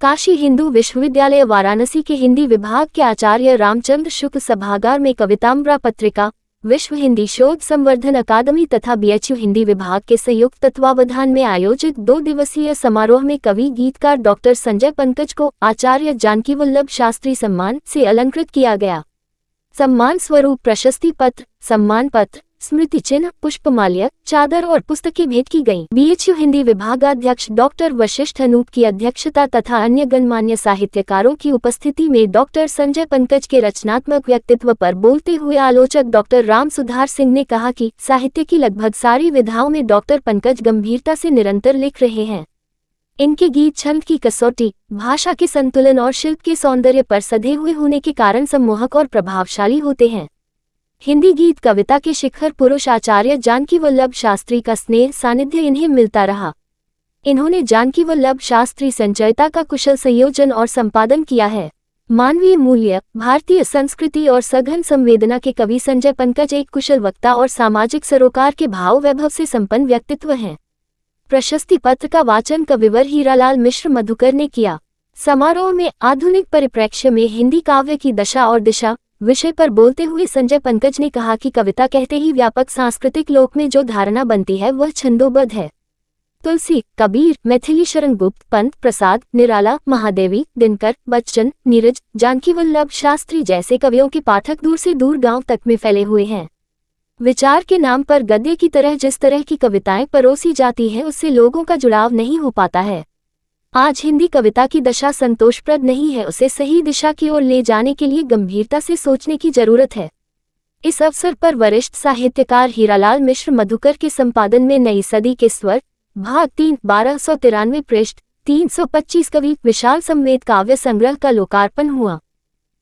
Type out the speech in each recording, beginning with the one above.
काशी हिंदू विश्वविद्यालय वाराणसी के हिंदी विभाग के आचार्य रामचंद्र शुक्ल सभागार में कवितामृत पत्रिका, विश्व हिंदी शोध संवर्धन अकादमी तथा बीएचयू हिंदी विभाग के संयुक्त तत्वावधान में आयोजित 2 दिवसीय समारोह में कवि गीतकार डॉक्टर संजय पंकज को आचार्य जानकी वल्लभ शास्त्री सम्मान से अलंकृत किया गया। सम्मान स्वरूप प्रशस्ति पत्र, सम्मान पत्र, स्मृति चिन्ह, पुष्पमाल्य, चादर और पुस्तकें भेंट की गईं। बीएचयू हिंदी विभागाध्यक्ष डॉक्टर वशिष्ठ अनूप की अध्यक्षता तथा अन्य गणमान्य साहित्यकारों की उपस्थिति में डॉक्टर संजय पंकज के रचनात्मक व्यक्तित्व पर बोलते हुए आलोचक डॉक्टर राम सुधार सिंह ने कहा कि साहित्य की लगभग सारी विधाओं में डॉक्टर पंकज गंभीरता से निरंतर लिख रहे हैं। इनके गीत छंद की कसौटी, भाषा के संतुलन और शिल्प के सौंदर्य पर सधे हुए होने के कारण सम्मोहक और प्रभावशाली होते हैं। हिंदी गीत कविता के शिखर पुरुष आचार्य जानकी वल्लभ शास्त्री का स्नेह सानिध्य इन्हें मिलता रहा। इन्होंने जानकी वल्लभ शास्त्री संचयता का कुशल संयोजन और संपादन किया है। मानवीय मूल्य, भारतीय संस्कृति और सघन संवेदना के कवि संजय पंकज एक कुशल वक्ता और सामाजिक सरोकार के भाव वैभव से संपन्न व्यक्तित्व हैं। प्रशस्ति पत्र का वाचन कविवर हीरालाल मिश्र मधुकर ने किया। समारोह में आधुनिक परिप्रेक्ष्य में हिंदी काव्य की दशा और दिशा विषय पर बोलते हुए संजय पंकज ने कहा कि कविता कहते ही व्यापक सांस्कृतिक लोक में जो धारणा बनती है वह छंदोबद्ध है। तुलसी, कबीर, मैथिली शरण गुप्त, पंत प्रसाद, निराला, महादेवी, दिनकर, बच्चन, नीरज, जानकी वल्लभ शास्त्री जैसे कवियों के पाठक दूर से दूर गांव तक में फैले हुए हैं। विचार के नाम पर गद्य की तरह जिस तरह की कविताएं परोसी जाती है उससे लोगों का जुड़ाव नहीं हो पाता है। आज हिंदी कविता की दशा संतोषप्रद नहीं है, उसे सही दिशा की ओर ले जाने के लिए गंभीरता से सोचने की जरूरत है। इस अवसर पर वरिष्ठ साहित्यकार हीरालाल मिश्र मधुकर के संपादन में नई सदी के स्वर, भाग 3, 1293 पृष्ठ, 325 कवि विशाल संवेद काव्य संग्रह का लोकार्पण हुआ।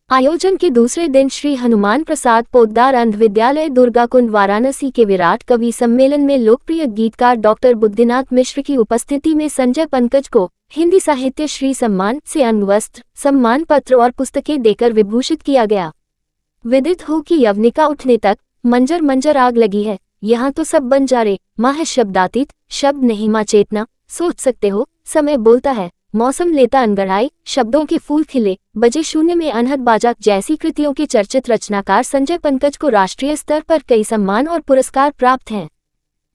आयोजन के दूसरे दिन श्री हनुमान प्रसाद पोद्दार अंध विद्यालय दुर्गाकुंड वाराणसी के विराट कवि सम्मेलन में लोकप्रिय गीतकार डॉक्टर बुद्धिनाथ मिश्र की उपस्थिति में संजय पंकज को हिंदी साहित्य श्री सम्मान से अंगवस्त्र, सम्मान पत्र और पुस्तकें देकर विभूषित किया गया। विदित हो कि यवनिका उठने तक मंजर मंजर आग लगी है, यहाँ तो सब बंजारे, माँ है शब्दातीत, शब्द नहीं माँ चेतना। सोच सकते हो, समय बोलता है, मौसम लेता अनगढ़ाई, शब्दों के फूल खिले, बजे शून्य में अनहद बाजा जैसी कृतियों के चर्चित रचनाकार संजय पंकज को राष्ट्रीय स्तर पर कई सम्मान और पुरस्कार प्राप्त हैं।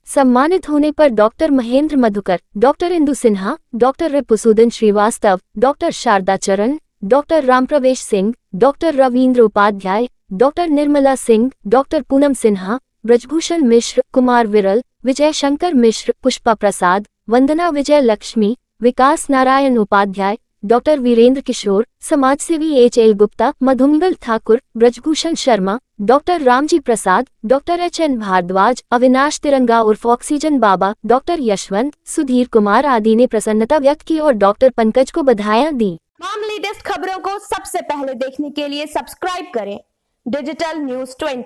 सम्मानित होने पर doctor Mahendra Madhukar, doctor Indu Sinha, doctor Ripusudan Srivastava, doctor Sharda Charan, doctor Rampravesh Singh, doctor Ravindra Upadhyay, doctor Nirmala Singh, doctor Poonam Sinha, Brajbhushan Mishra, Kumar Viral, Vijay Shankar Mishra, Pushpa Prasad, Vandana Vijay Lakshmi, Vikas Narayan Upadhyay, doctor Virendra Kishore, समाजसेवी H L. Gupta, Madhumangal Thakur, Brajbhushan Sharma, doctor Ramji Prasad, doctor H N. Bhardwaj, Avinash Tiranga उर्फ ऑक्सीजन बाबा, डॉक्टर यशवंत, सुधीर कुमार आदि ने प्रसन्नता व्यक्त की और डॉक्टर पंकज को बधाइयां दी। तमाम लेटेस्ट खबरों को सबसे पहले देखने के लिए सब्सक्राइब करें डिजिटल न्यूज़ 20।